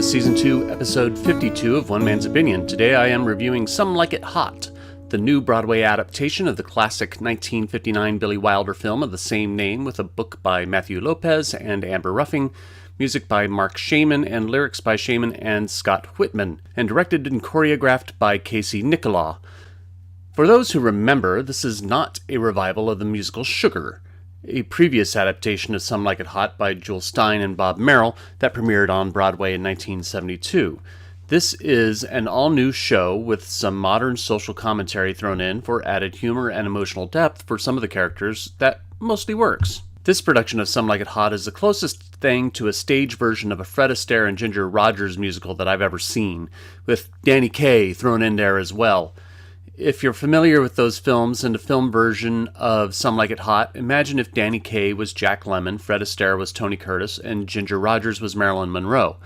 is Season 2, Episode 52 of One Man's Opinion. Today I am reviewing Some Like It Hot, the new Broadway adaptation of the classic 1959 Billy Wilder film of the same name, with a book by Matthew Lopez and Amber Ruffin, music by Marc Shaiman, and lyrics by Shaiman and Scott Wittman, and directed and choreographed by Casey Nicholaw. For those who remember, this is not a revival of the musical Sugar, a previous adaptation of Some Like It Hot by Jewel Stein and Bob Merrill that premiered on Broadway in 1972. This is an all-new show with some modern social commentary thrown in for added humor and emotional depth for some of the characters that mostly works. This production of Some Like It Hot is the closest thing to a stage version of a Fred Astaire and Ginger Rogers musical that I've ever seen, with Danny Kaye thrown in there as well. If you're familiar with those films and a film version of Some Like It Hot, imagine if Danny Kaye was Jack Lemmon, Fred Astaire was Tony Curtis, and Ginger Rogers was Marilyn Monroe.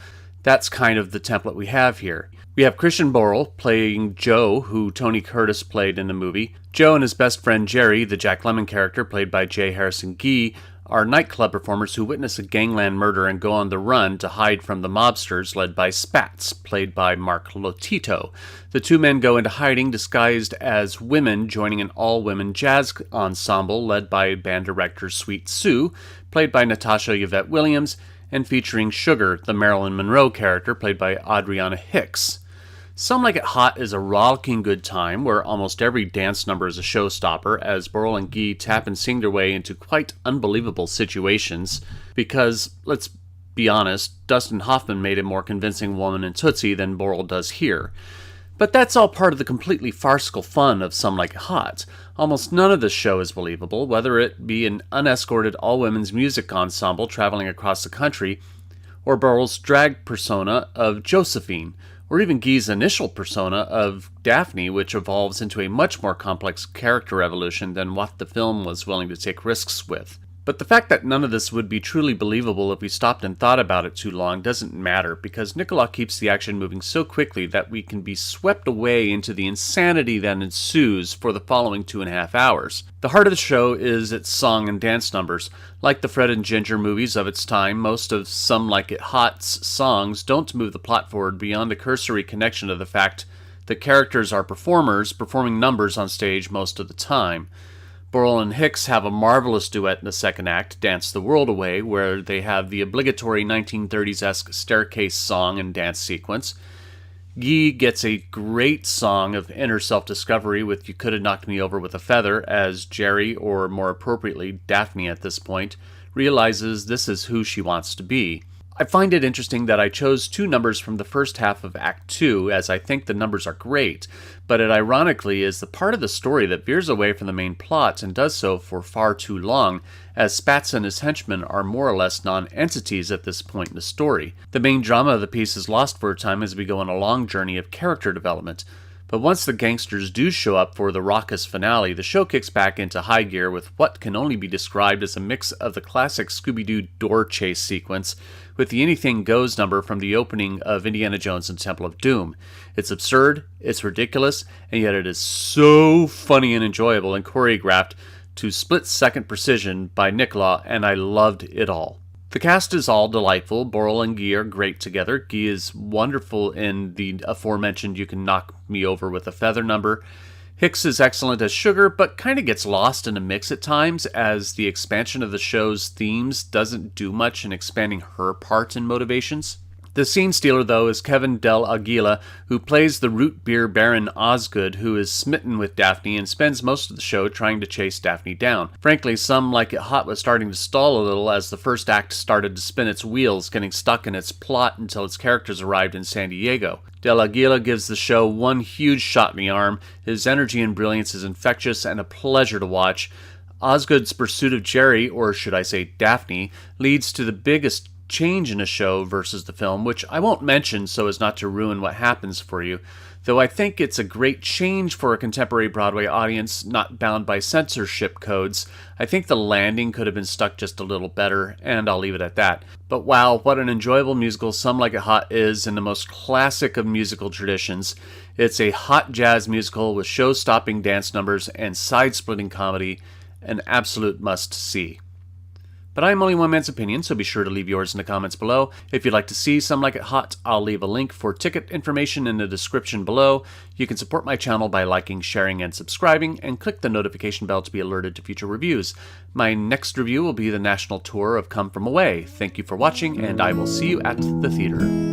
That's kind of the template we have here. We have Christian Borle playing Joe, who Tony Curtis played in the movie. Joe and his best friend Jerry, the Jack Lemmon character played by J. Harrison Ghee, are nightclub performers who witness a gangland murder and go on the run to hide from the mobsters led by Spats, played by Marc Lotito. The two men go into hiding disguised as women, joining an all-women jazz ensemble led by band director Sweet Sue, played by Natasha Yvette Williams, and featuring Sugar, the Marilyn Monroe character played by Adriana Hicks. Some Like It Hot is a rollicking good time where almost every dance number is a showstopper as Borle and Ghee tap and sing their way into quite unbelievable situations because, let's be honest, Dustin Hoffman made a more convincing woman in Tootsie than Borle does here. But that's all part of the completely farcical fun of Some Like It Hot. Almost none of this show is believable, whether it be an unescorted all-women's music ensemble traveling across the country, or Borle's drag persona of Josephine, or even Ghee's initial persona of Daphne, which evolves into a much more complex character evolution than what the film was willing to take risks with. But the fact that none of this would be truly believable if we stopped and thought about it too long doesn't matter, because Nicholaw keeps the action moving so quickly that we can be swept away into the insanity that ensues for the following 2.5 hours. The heart of the show is its song and dance numbers. Like the Fred and Ginger movies of its time, most of Some Like It Hot's songs don't move the plot forward beyond a cursory connection to the fact the characters are performers performing numbers on stage most of the time. Borle and Hicks have a marvelous duet in the second act, Dance the World Away, where they have the obligatory 1930s-esque staircase song and dance sequence. Ghee gets a great song of inner self-discovery with You Coulda Knocked Me Over with a Feather, as Jerry, or more appropriately Daphne at this point, realizes this is who she wants to be. I find it interesting that I chose two numbers from the first half of Act 2, as I think the numbers are great, but it ironically is the part of the story that veers away from the main plot and does so for far too long, as Spats and his henchmen are more or less non-entities at this point in the story. The main drama of the piece is lost for a time as we go on a long journey of character development. But once the gangsters do show up for the raucous finale, the show kicks back into high gear with what can only be described as a mix of the classic Scooby-Doo door chase sequence with the Anything Goes number from the opening of Indiana Jones and Temple of Doom. It's absurd, it's ridiculous, and yet it is so funny and enjoyable and choreographed to split-second precision by Nicholaw, and I loved it all. The cast is all delightful. Borle and Ghee are great together. Ghee is wonderful in the aforementioned You Can Knock Me Over with a Feather number. Hicks is excellent as Sugar, but kind of gets lost in a mix at times, as the expansion of the show's themes doesn't do much in expanding her part and motivations. The scene stealer, though, is Kevin Del Aguila, who plays the root beer baron Osgood, who is smitten with Daphne and spends most of the show trying to chase Daphne down. Frankly, Some Like It Hot was starting to stall a little as the first act started to spin its wheels, getting stuck in its plot until its characters arrived in San Diego. Del Aguila gives the show one huge shot in the arm. His energy and brilliance is infectious and a pleasure to watch. Osgood's pursuit of Jerry, or should I say Daphne, leads to the biggest change in a show versus the film, which I won't mention so as not to ruin what happens for you, though I think it's a great change for a contemporary Broadway audience not bound by censorship codes. I think the landing could have been stuck just a little better, and I'll leave it at that. But wow, what an enjoyable musical Some Like It Hot is in the most classic of musical traditions. It's a hot jazz musical with show-stopping dance numbers and side-splitting comedy, an absolute must-see. But I'm only one man's opinion, so be sure to leave yours in the comments below. If you'd like to see Some Like It Hot, I'll leave a link for ticket information in the description below. You can support my channel by liking, sharing, and subscribing, and click the notification bell to be alerted to future reviews. My next review will be the national tour of Come From Away. Thank you for watching, and I will see you at the theater.